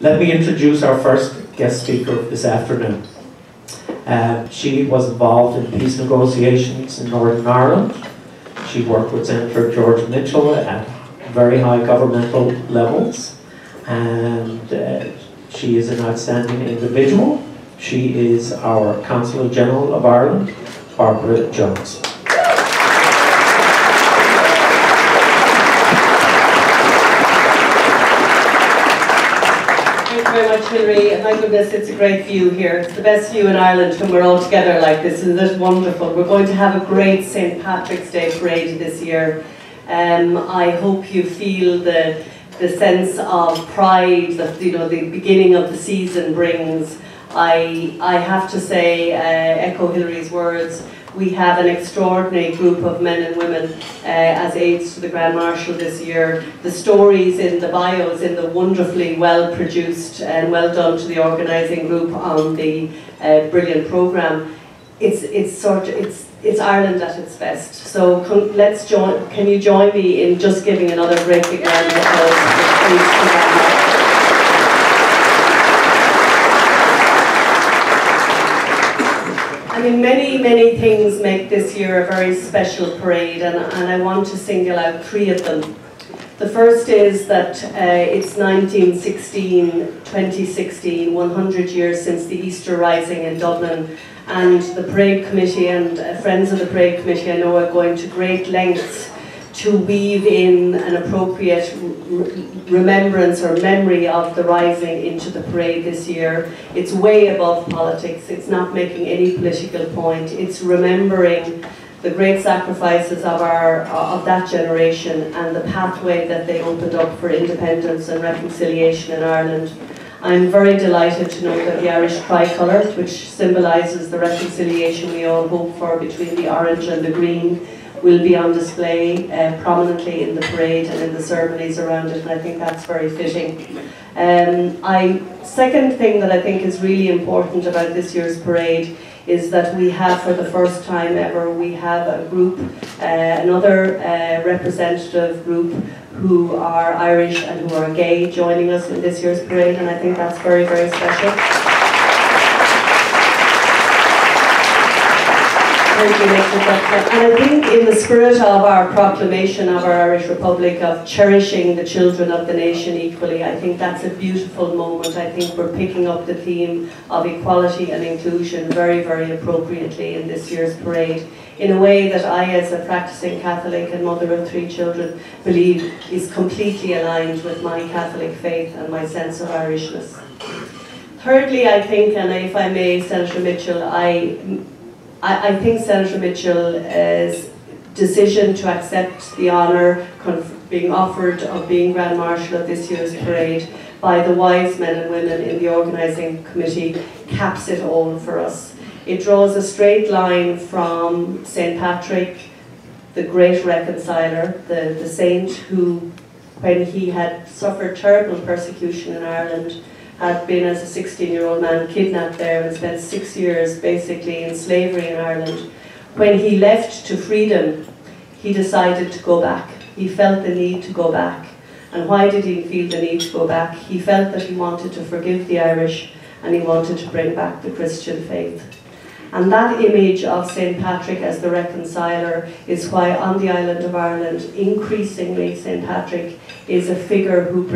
Let me introduce our first guest speaker of this afternoon. She was involved in peace negotiations in Northern Ireland. She worked with Senator George Mitchell at very high governmental levels, and she is an outstanding individual. She is our Consul General of Ireland, Barbara Jones. Very much, Hilary. My goodness, it's a great view here. It's the best view in Ireland when we're all together like this. Isn't it wonderful? We're going to have a great St. Patrick's Day parade this year. I hope you feel the sense of pride that the beginning of the season brings. I have to say, echo Hilary's words. We have an extraordinary group of men and women as aides to the Grand Marshal this year. The stories in the bios, in the wonderfully well produced and well done to the organising group on the brilliant programme. It's Ireland at its best. So let's join. Can you join me in just giving another great big round of applause? I mean, many things make this year a very special parade, and I want to single out 3 of them. The first is that it's 2016, 100 years since the Easter Rising in Dublin, and the Parade Committee and friends of the Parade Committee I know are going to great lengths to weave in an appropriate remembrance or memory of the Rising into the parade this year. It's way above politics. It's not making any political point. It's remembering the great sacrifices of that generation and the pathway that they opened up for independence and reconciliation in Ireland. I'm very delighted to know that the Irish tricolour, which symbolises the reconciliation we all hope for between the orange and the green, will be on display prominently in the parade and in the ceremonies around it, and I think that's very fitting. Second thing that I think is really important about this year's parade is that we have, for the first time ever, we have a group, another representative group who are Irish and who are gay joining us in this year's parade, and I think that's very, very special. And I think in the spirit of our proclamation of our Irish Republic of cherishing the children of the nation equally, I think that's a beautiful moment. I think we're picking up the theme of equality and inclusion very, very appropriately in this year's parade, in a way that I, as a practicing Catholic and mother of 3 children, believe is completely aligned with my Catholic faith and my sense of Irishness. Thirdly, I think, and if I may, Senator Mitchell, I think Senator Mitchell's decision to accept the honour being offered of being Grand Marshal of this year's parade by the wise men and women in the organising committee caps it all for us. It draws a straight line from St. Patrick, the great reconciler, the saint who, when he had suffered terrible persecution in Ireland, had been, as a 16-year-old man, kidnapped there and spent 6 years basically in slavery in Ireland. When he left to freedom, he decided to go back. He felt the need to go back. And why did he feel the need to go back? He felt that he wanted to forgive the Irish and he wanted to bring back the Christian faith. And that image of St. Patrick as the reconciler is why on the island of Ireland, increasingly St. Patrick is a figure who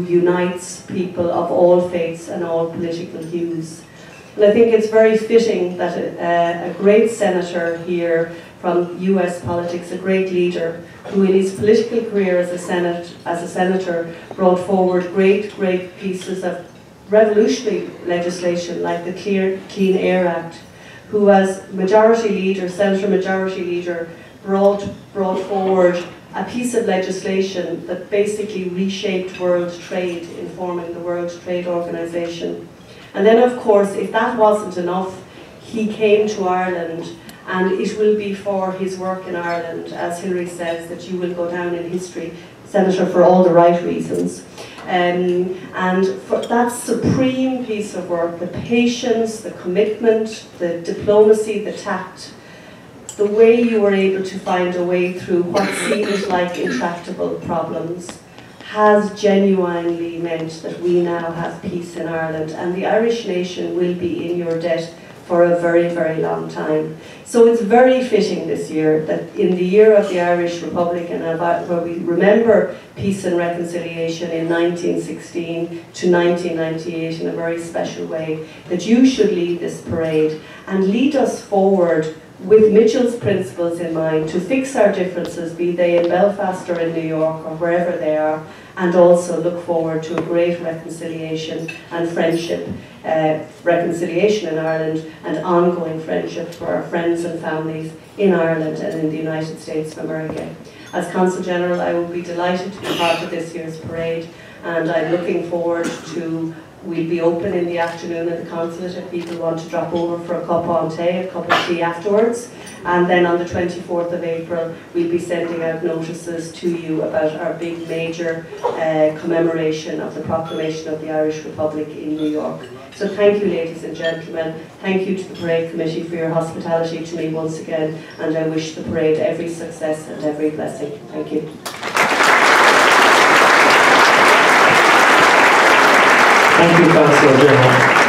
unites people of all faiths and all political hues. And I think it's very fitting that a great senator here from US politics, a great leader, who in his political career as a senator brought forward great pieces of revolutionary legislation like the Clean Air Act, who as majority leader, Senator Majority Leader, brought forward a piece of legislation that basically reshaped world trade in forming the World Trade Organization. And then of course, if that wasn't enough, he came to Ireland, and it will be for his work in Ireland, as Hilary says, that you will go down in history, Senator, for all the right reasons. And for that supreme piece of work, the patience, the commitment, the diplomacy, the tact, the way you were able to find a way through what seemed like intractable problems, has genuinely meant that we now have peace in Ireland, and the Irish nation will be in your debt for a very, very long time. So it's very fitting this year that in the year of the Irish Republic, and where we remember peace and reconciliation in 1916 to 1998 in a very special way, that you should lead this parade and lead us forward with Mitchell's principles in mind to fix our differences, be they in Belfast or in New York or wherever they are, and also look forward to a great reconciliation and friendship, reconciliation in Ireland and ongoing friendship for our friends and families in Ireland and in the United States of America. As Consul General, I will be delighted to be part of this year's parade, and I'm looking forward to. We'll be open in the afternoon at the consulate if people want to drop over for a cup of tea, a cup of tea afterwards. And then on the 24th of April, we'll be sending out notices to you about our big major commemoration of the proclamation of the Irish Republic in New York. So thank you, ladies and gentlemen. Thank you to the Parade Committee for your hospitality to me once again, and I wish the parade every success and every blessing. Thank you. Thank you, Consul General.